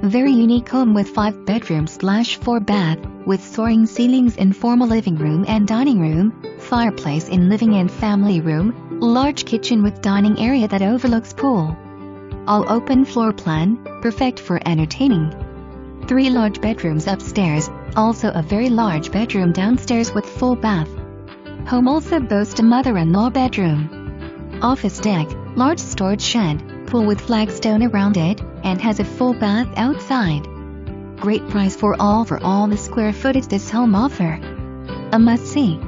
Very unique home with 5 bedroom/4 bath, with soaring ceilings in formal living room and dining room, fireplace in living and family room, large kitchen with dining area that overlooks pool. All open floor plan, perfect for entertaining. 3 large bedrooms upstairs, also a very large bedroom downstairs with full bath. Home also boasts a mother-in-law bedroom. Office deck, large storage shed, pool with flagstone around it, and has a full bath outside. Great price for all the square footage this home offer. A must-see.